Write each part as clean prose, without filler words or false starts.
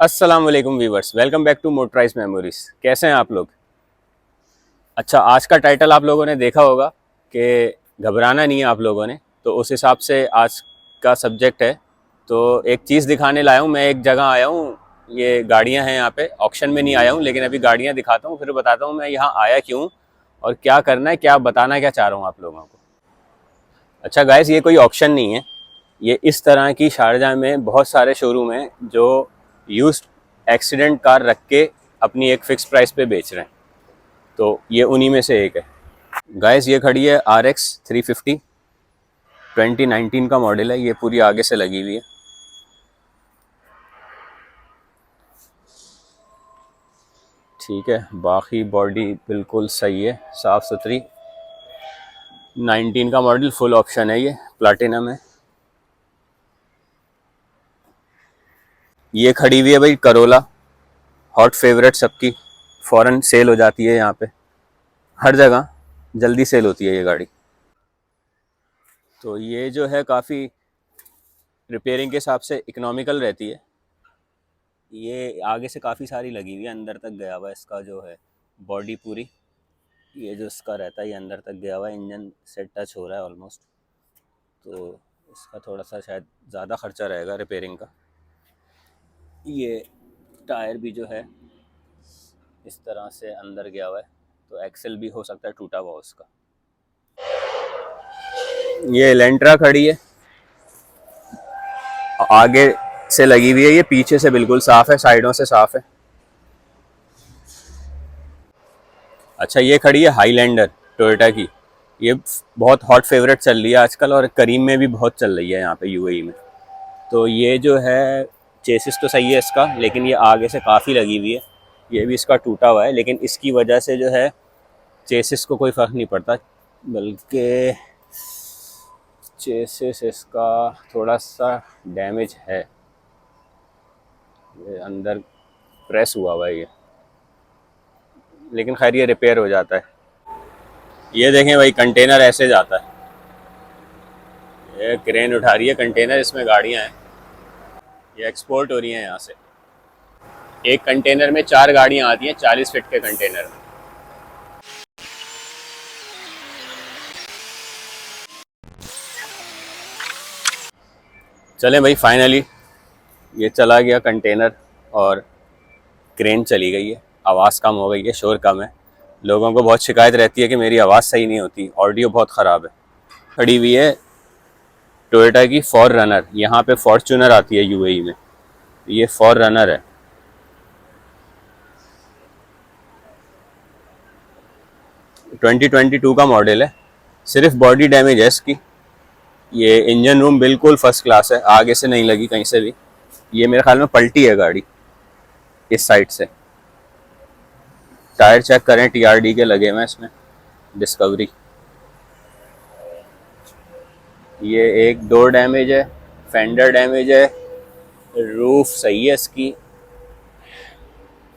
अस्सलाम वालेकुम viewers, welcome back to motorize memories. कैसे हैं आप लोग? अच्छा, आज का टाइटल आप लोगों ने देखा होगा कि घबराना नहीं है आप लोगों ने, तो उस हिसाब से आज का सब्जेक्ट है। तो एक चीज़ दिखाने लाया हूँ, मैं एक जगह आया हूँ। ये गाड़ियाँ हैं यहाँ पे, ऑक्शन में नहीं आया हूँ, लेकिन अभी गाड़ियाँ दिखाता हूँ, फिर बताता हूँ मैं यहाँ आया क्यों और क्या करना है, क्या बताना क्या चाह रहा हूँ आप लोगों को। अच्छा गाइस, ये कोई ऑक्शन नहीं है। ये इस तरह की शारजाह में बहुत सारे शोरूम हैं जो यूज्ड एक्सीडेंट कार रख के अपनी एक फ़िक्स प्राइस पे बेच रहे हैं। तो ये उन्हीं में से एक है। गाइस, ये खड़ी है RX 350, 2019 का मॉडल है। ये पूरी आगे से लगी हुई है। ठीक है, बाकी बॉडी बिल्कुल सही है, साफ़ सुथरी। 19 का मॉडल, फुल ऑप्शन है, ये प्लाटिनम है। ये खड़ी हुई है भाई करोला, हॉट फेवरेट सबकी, फ़ौरन सेल हो जाती है यहाँ पे, हर जगह जल्दी सेल होती है ये गाड़ी। तो ये जो है काफ़ी रिपेयरिंग के हिसाब से इकोनॉमिकल रहती है। ये आगे से काफ़ी सारी लगी हुई है, अंदर तक गया हुआ है इसका जो है बॉडी पूरी। ये जो इसका रहता है ये अंदर तक गया हुआ है, इंजन से टच हो रहा है ऑलमोस्ट। तो इसका थोड़ा सा शायद ज़्यादा खर्चा रहेगा रिपेयरिंग का। ये टायर भी जो है इस तरह से अंदर गया हुआ है, तो एक्सेल भी हो सकता है टूटा हुआ उसका। ये एलेंट्रा खड़ी है, आगे से लगी हुई है, ये पीछे से बिल्कुल साफ़ है, साइडों से साफ़ है। अच्छा, ये खड़ी है हाईलैंडर टोयोटा की। ये बहुत हॉट फेवरेट चल रही है आजकल, और करीम में भी बहुत चल रही है यहाँ पे यूएई में। तो ये जो है चेसिस तो सही है इसका, लेकिन ये आगे से काफ़ी लगी हुई है। ये भी इसका टूटा हुआ है, लेकिन इसकी वजह से जो है चेसिस को कोई फ़र्क नहीं पड़ता, बल्कि चेसिस इसका थोड़ा सा डैमेज है। ये अंदर प्रेस हुआ हुआ है ये, लेकिन खैर ये रिपेयर हो जाता है। ये देखें भाई, कंटेनर ऐसे जाता है। ये क्रेन उठा रही है कंटेनर, इसमें गाड़ियाँ हैं, ये एक्सपोर्ट हो रही हैं यहाँ से। एक कंटेनर में 4 गाड़ियाँ आती हैं, 40 फीट के कंटेनर में। चलें भाई, फाइनली ये चला गया कंटेनर और क्रेन चली गई है। आवाज़ कम हो गई है, शोर कम है। लोगों को बहुत शिकायत रहती है कि मेरी आवाज़ सही नहीं होती, ऑडियो बहुत ख़राब है। खड़ी हुई है टोयोटा की फॉर रनर। यहाँ पे फॉर्च्यूनर आती है यूएई में, ये फॉर रनर है। ट्वेंटी 22 का मॉडल है। सिर्फ बॉडी डैमेज है इसकी। ये इंजन रूम बिल्कुल फर्स्ट क्लास है, आगे से नहीं लगी कहीं से भी। ये मेरे ख्याल में पलटी है गाड़ी इस साइड से। टायर चेक करें, TRD के लगे हुए हैं इसमें, डिस्कवरी। ये एक डोर डैमेज है, फेंडर डैमेज है, रूफ सही है इसकी,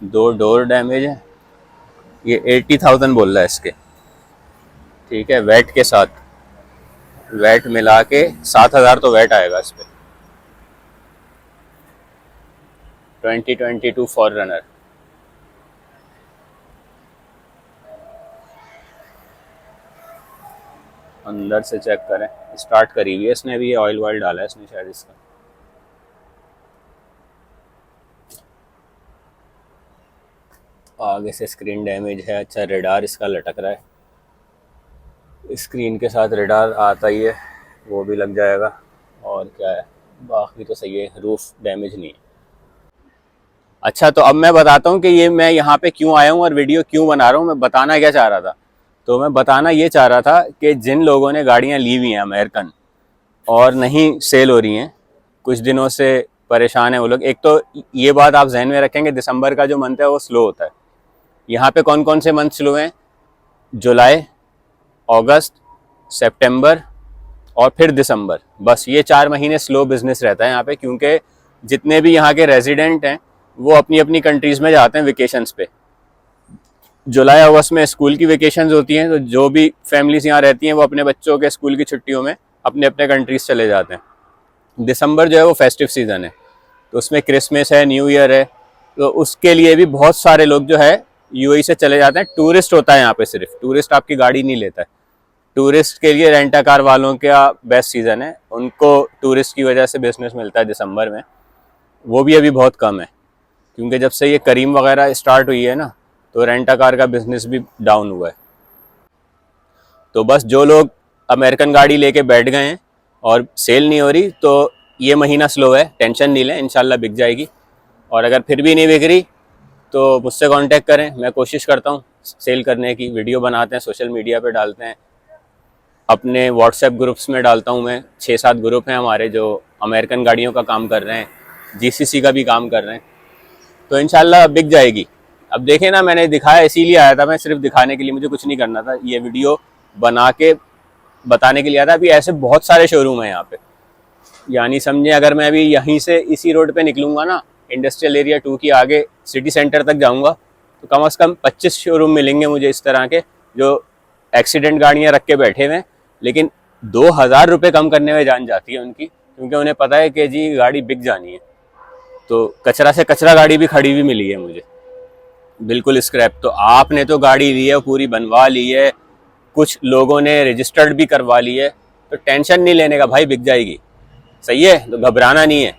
2 डोर डैमेज है। ये 80,000 बोल रहा है इसके, ठीक है, वेट के साथ। वेट मिला के 7,000 तो वेट आएगा इस पर। 2022 फॉर रनर। अंदर से चेक करें, स्टार्ट करी हुई है इसने, भी ऑयल वॉयल डाला है इसने शायद इसका। आगे से स्क्रीन डैमेज है। अच्छा, रेडार इसका लटक रहा है, स्क्रीन के साथ रेडार आता ही है, वो भी लग जाएगा। और क्या है, बाकी तो सही है, रूफ डैमेज नहीं है। अच्छा, तो अब मैं बताता हूँ कि ये मैं यहाँ पे क्यों आया हूँ और वीडियो क्यों बना रहा हूँ। मैं बताना क्या चाह रहा था, तो मैं बताना ये चाह रहा था कि जिन लोगों ने गाड़ियाँ ली हुई हैं अमेरिकन और नहीं सेल हो रही हैं, कुछ दिनों से परेशान है वो लोग। एक तो ये बात आप जहन में रखेंगे, दिसंबर का जो मंथ है वो स्लो होता है। यहाँ पे कौन कौन से मंथ स्लो हैं? जुलाई, अगस्त, सितंबर और फिर दिसंबर। बस ये 4 महीने स्लो बिजनेस रहता है यहाँ पे, क्योंकि जितने भी यहाँ के रेजिडेंट हैं वो अपनी अपनी कंट्रीज़ में जाते हैं वेकेशंस पे। जुलाई अगस्त में स्कूल की वेकेशंस होती हैं, तो जो भी फैमिलीज यहाँ रहती हैं वो अपने बच्चों के स्कूल की छुट्टियों में अपने अपने कंट्रीज़ चले जाते हैं। दिसंबर जो है वो फेस्टिव सीज़न है, तो उसमें क्रिसमस है, न्यू ईयर है, तो उसके लिए भी बहुत सारे लोग जो है यूएई से चले जाते हैं। टूरिस्ट होता है यहाँ पे, सिर्फ टूरिस्ट आपकी गाड़ी नहीं लेता है। टूरिस्ट के लिए रेंटा कार वालों का बेस्ट सीज़न है, उनको टूरिस्ट की वजह से बिजनेस मिलता है दिसंबर में। वो भी अभी बहुत कम है, क्योंकि जब से ये करीम वगैरह स्टार्ट हुई है ना, तो रेंटा कार का बिजनेस भी डाउन हुआ है। तो बस जो लोग अमेरिकन गाड़ी लेके बैठ गए हैं और सेल नहीं हो रही, तो ये महीना स्लो है, टेंशन नहीं लें, इंशाल्लाह बिक जाएगी। और अगर फिर भी नहीं बिक रही तो मुझसे कांटेक्ट करें, मैं कोशिश करता हूँ सेल करने की। वीडियो बनाते हैं, सोशल मीडिया पे डालते हैं, अपने व्हाट्सएप ग्रुप्स में डालता हूँ मैं। 6-7 ग्रुप हैं हमारे जो अमेरिकन गाड़ियों का काम कर रहे हैं, जीसीसी का भी काम कर रहे हैं, तो इंशाल्लाह बिक जाएगी। अब देखें ना, मैंने दिखाया इसीलिए आया था, मैं सिर्फ दिखाने के लिए, मुझे कुछ नहीं करना था, ये वीडियो बना के बताने के लिए आया था। अभी ऐसे बहुत सारे शोरूम हैं यहाँ पे, यानी समझे अगर मैं अभी यहीं से इसी रोड पे निकलूंगा ना, इंडस्ट्रियल एरिया 2 की आगे सिटी सेंटर तक जाऊंगा, तो कम से कम 25 शोरूम मिलेंगे मुझे इस तरह के, जो एक्सीडेंट गाड़ियाँ रख के बैठे हुए हैं, लेकिन 2000 रुपये कम करने में जान जाती है उनकी, क्योंकि उन्हें पता है कि जी गाड़ी बिक जानी है। तो कचरा से कचरा गाड़ी भी खड़ी हुई मिली है मुझे, बिल्कुल स्क्रैप। तो आपने तो गाड़ी ली है, पूरी बनवा ली है, कुछ लोगों ने रजिस्टर्ड भी करवा ली है, तो टेंशन नहीं लेने का भाई, बिक जाएगी। सही है, तो घबराना नहीं है।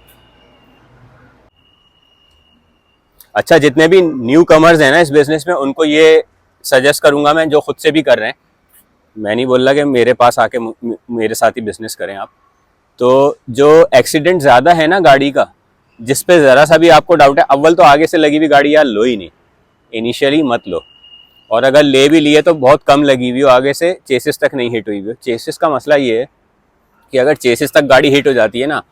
अच्छा, जितने भी न्यू कमर्स हैं ना इस बिजनेस में, उनको ये सजेस्ट करूंगा मैं, जो खुद से भी कर रहे हैं, मैं नहीं बोल रहा कि मेरे पास आके मेरे साथ ही बिजनेस करें आप। तो जो एक्सीडेंट ज़्यादा है ना गाड़ी का, जिस पे ज़रा सा भी आपको डाउट है, अव्वल तो आगे से लगी हुई गाड़ी यार लो ही नहीं, इनिशियली मत लो। और अगर ले भी लिए तो बहुत कम लगी हुई हो, आगे से चेसिस तक नहीं हिट हुई हुई हो। चेसिस का मसला ये है कि अगर चेसिस तक गाड़ी हिट हो जाती है ना,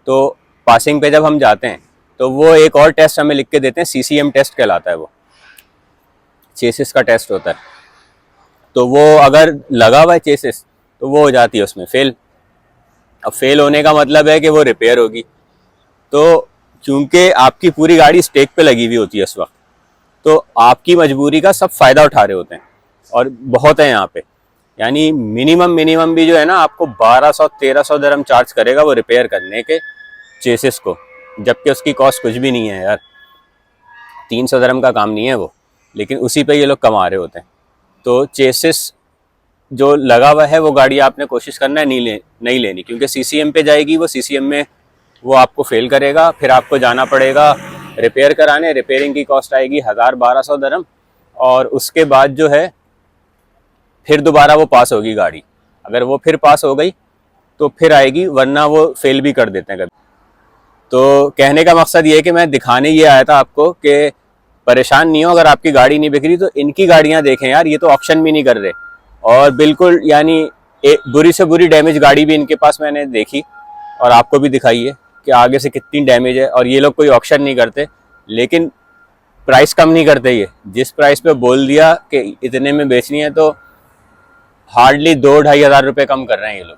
तो पासिंग पे जब हम जाते हैं तो वो एक और टेस्ट हमें लिख के देते हैं, सीसीएम टेस्ट कहलाता है, वो चेसिस का टेस्ट होता है। तो वो अगर लगा हुआ है चेसिस, तो वो हो जाती है उसमें फेल। अब फेल होने का मतलब है कि वो रिपेयर होगी। तो क्योंकि आपकी पूरी गाड़ी स्टेक पे लगी हुई होती है उस वक्त, तो आपकी मजबूरी का सब फायदा उठा रहे होते हैं, और बहुत है यहाँ पे। यानी मिनिमम भी जो है ना, आपको 1200-1300 दरम चार्ज करेगा वो रिपेयर करने के चेसिस को, जबकि उसकी कॉस्ट कुछ भी नहीं है यार, 300 दरम का काम नहीं है वो, लेकिन उसी पे ये लोग कमा रहे होते हैं। तो चेसिस जो लगा हुआ है वो गाड़ी आपने कोशिश करना है नहीं लेनी, क्योंकि सीसीएम पे जाएगी वो, सीसीएम में वो आपको फेल करेगा, फिर आपको जाना पड़ेगा रिपेयर कराने। रिपेयरिंग की कॉस्ट आएगी 1000-1200 दरम, और उसके बाद जो है फिर दोबारा वो पास होगी गाड़ी। अगर वो फिर पास हो गई तो फिर आएगी, वरना वो फेल भी कर देते हैं कभी। तो कहने का मकसद ये है कि मैं दिखाने ये आया था आपको कि परेशान नहीं हो अगर आपकी गाड़ी नहीं बिक रही, तो इनकी गाड़ियां देखें यार, ये तो ऑप्शन भी नहीं कर रहे, और बिल्कुल यानी बुरी से बुरी डैमेज गाड़ी भी इनके पास मैंने देखी, और आपको भी दिखाई है कि आगे से कितनी डैमेज है। और ये लोग कोई ऑप्शन नहीं करते, लेकिन प्राइस कम नहीं करते। ये जिस प्राइस पे बोल दिया कि इतने में बेचनी है, तो हार्डली 2-2.5 हज़ार रुपये कम कर रहे हैं ये लोग।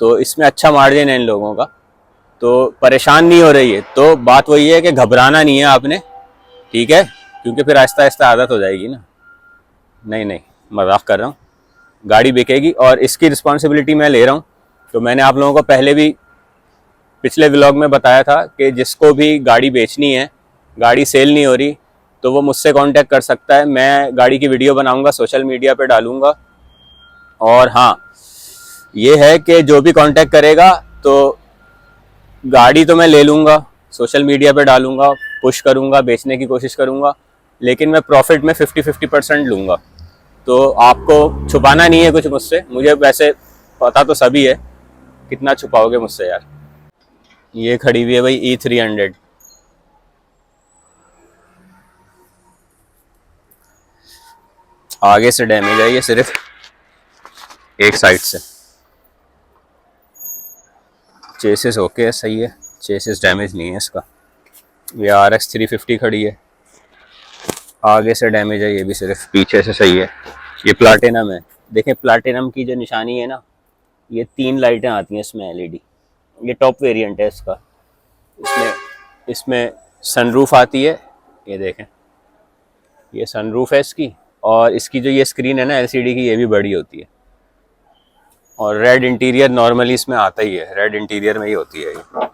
तो इसमें अच्छा मार्जिन है इन लोगों का, तो परेशान नहीं हो रही है। तो बात वही है कि घबराना नहीं है आपने, ठीक है, क्योंकि फिर आहिस्ता आहिस्ता आदत हो जाएगी ना। नहीं, मजाक कर रहा हूँ, गाड़ी बिकेगी और इसकी रिस्पॉन्सिबिलिटी मैं ले रहा हूँ। तो मैंने आप लोगों को पहले भी पिछले व्लॉग में बताया था कि जिसको भी गाड़ी बेचनी है, गाड़ी सेल नहीं हो रही, तो वो मुझसे कांटेक्ट कर सकता है। मैं गाड़ी की वीडियो बनाऊंगा, सोशल मीडिया पे डालूंगा। और हाँ, ये है कि जो भी कांटेक्ट करेगा, तो गाड़ी तो मैं ले लूँगा, सोशल मीडिया पे डालूंगा, पुश करूँगा, बेचने की कोशिश करूँगा, लेकिन मैं प्रॉफिट में 50-50% लूँगा। तो आपको छुपाना नहीं है कुछ मुझसे, मुझे वैसे पता तो सभी है, कितना छुपाओगे मुझसे यार। ये खड़ी हुई है भाई E300, आगे से डैमेज है ये सिर्फ एक साइड से, चेसिस ओके है, सही है, चेसिस डैमेज नहीं है इसका। ये RX 350 खड़ी है, आगे से डैमेज है, ये भी सिर्फ पीछे से सही है। ये प्लाटिनम है, देखें प्लाटिनम की जो निशानी है ना, ये 3 लाइटें आती हैं इसमें LED। ये टॉप वेरिएंट है इसका। इसमें सनरूफ आती है, ये देखें, ये सनरूफ है इसकी। और इसकी जो ये स्क्रीन है ना LCD की, ये भी बड़ी होती है। और रेड इंटीरियर नॉर्मली इसमें आता ही है, रेड इंटीरियर में ही होती है ये।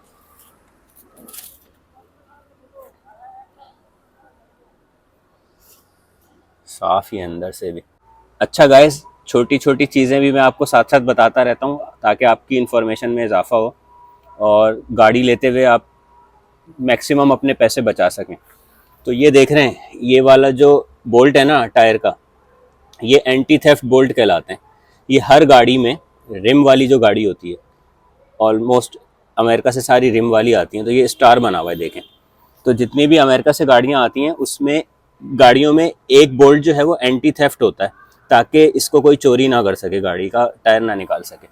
साफ़ ही अंदर से भी। अच्छा गाइस, छोटी छोटी चीज़ें भी मैं आपको साथ साथ बताता रहता हूँ ताकि आपकी इन्फॉर्मेशन में इजाफा हो और गाड़ी लेते हुए आप मैक्सिमम अपने पैसे बचा सकें। तो ये देख रहे हैं, ये वाला जो बोल्ट है ना टायर का, ये एंटी थेफ्ट बोल्ट कहलाते हैं। ये हर गाड़ी में, रिम वाली जो गाड़ी होती है, ऑलमोस्ट अमेरिका से सारी रिम वाली आती हैं, तो ये स्टार बना हुआ है देखें। तो जितनी भी अमेरिका से गाड़ियाँ आती हैं उसमें गाड़ियों में एक बोल्ट जो है वो एंटी थेफ्ट होता है, ताकि इसको कोई चोरी ना कर सके, गाड़ी का टायर ना निकाल सके।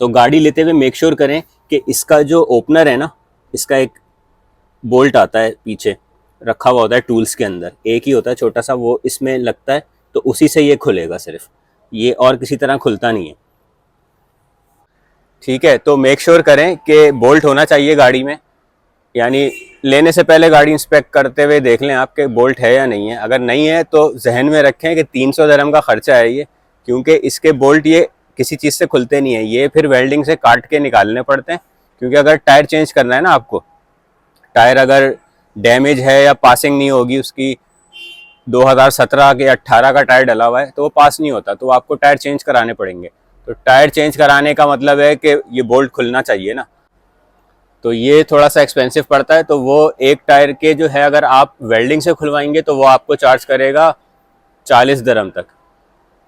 तो गाड़ी लेते हुए मेक श्योर करें कि इसका जो ओपनर है ना, इसका एक बोल्ट आता है पीछे रखा हुआ होता है टूल्स के अंदर, एक ही होता है छोटा सा, वो इसमें लगता है तो उसी से ये खुलेगा सिर्फ, ये और किसी तरह खुलता नहीं है। ठीक है, तो मेक श्योर करें कि बोल्ट होना चाहिए गाड़ी में, यानी लेने से पहले गाड़ी इंस्पेक्ट करते हुए देख लें आपके बोल्ट है या नहीं है। अगर नहीं है तो जहन में रखें कि 300 दरहम का खर्चा है ये, क्योंकि इसके बोल्ट ये किसी चीज़ से खुलते नहीं है, ये फिर वेल्डिंग से काट के निकालने पड़ते हैं। क्योंकि अगर टायर चेंज करना है ना आपको, टायर अगर डैमेज है या पासिंग नहीं होगी उसकी, 2017 के 18 का टायर डला हुआ है तो वो पास नहीं होता, तो आपको टायर चेंज कराने पड़ेंगे। तो टायर चेंज कराने का मतलब है कि ये बोल्ट खुलना चाहिए ना, तो ये थोड़ा सा एक्सपेंसिव पड़ता है। तो वो एक टायर के जो है, अगर आप वेल्डिंग से खुलवाएंगे तो वो आपको चार्ज करेगा 40 दरहम तक।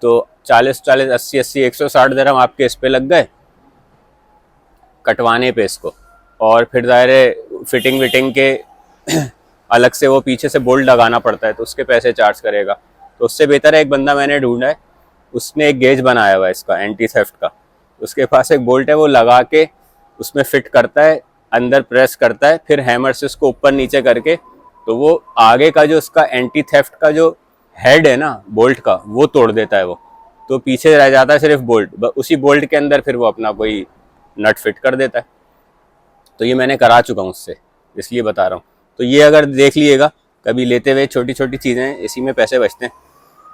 तो 40 80 160 दरहम आपके इस पे लग गए कटवाने पे इसको, और फिर ज़ाहिर फिटिंग विटिंग के अलग से वो पीछे से बोल्ट लगाना पड़ता है, तो उसके पैसे चार्ज करेगा। तो उससे बेहतर है, एक बंदा मैंने ढूंढा है, उसने एक गेज बनाया हुआ है इसका एंटी थेफ्ट का, उसके पास एक बोल्ट है, वो लगा के उसमें फिट करता है, अंदर प्रेस करता है, फिर हैमर से उसको ऊपर नीचे करके, तो वो आगे का जो उसका एंटी थेफ्ट का जो हेड है ना बोल्ट का, वो तोड़ देता है वो, तो पीछे रह जाता है सिर्फ बोल्ट, उसी बोल्ट के अंदर फिर वो अपना कोई नट फिट कर देता है। तो ये मैंने करा चुका हूँ उससे, इसलिए बता रहा हूँ। तो ये अगर देख लीजिएगा कभी लेते हुए, छोटी छोटी चीज़ें, इसी में पैसे बचते हैं।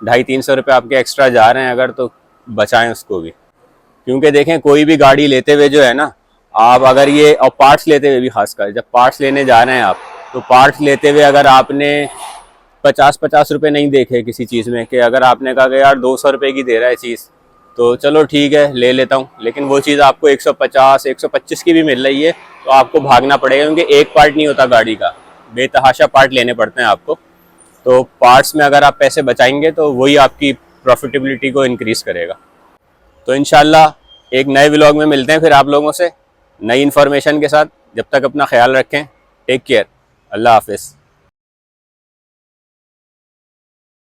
250-300 रुपये आपके एक्स्ट्रा जा रहे हैं अगर, तो बचाएं उसको भी। क्योंकि देखें, कोई भी गाड़ी लेते हुए जो है ना, आप अगर ये, और पार्ट्स लेते हुए भी खासकर, जब पार्ट्स लेने जा रहे हैं आप, तो पार्ट्स लेते हुए अगर आपने 50-50 रुपये नहीं देखे किसी चीज़ में, कि अगर आपने कहा कि यार 200 रुपये की दे रहा है चीज़, तो चलो ठीक है ले लेता हूँ, लेकिन वो चीज़ आपको 150-125 की भी मिल रही है, तो आपको भागना पड़ेगा, क्योंकि एक पार्ट नहीं होता गाड़ी का, बेतहाशा पार्ट लेने पड़ते हैं आपको। तो पार्ट्स में अगर आप पैसे बचाएंगे तो वही आपकी प्रॉफिटेबिलिटी को इंक्रीज़ करेगा। तो इंशाल्लाह एक नए व्लॉग में मिलते हैं फिर आप लोगों से, नई इन्फॉर्मेशन के साथ। जब तक अपना ख्याल रखें, टेक केयर, अल्लाह हाफिज़।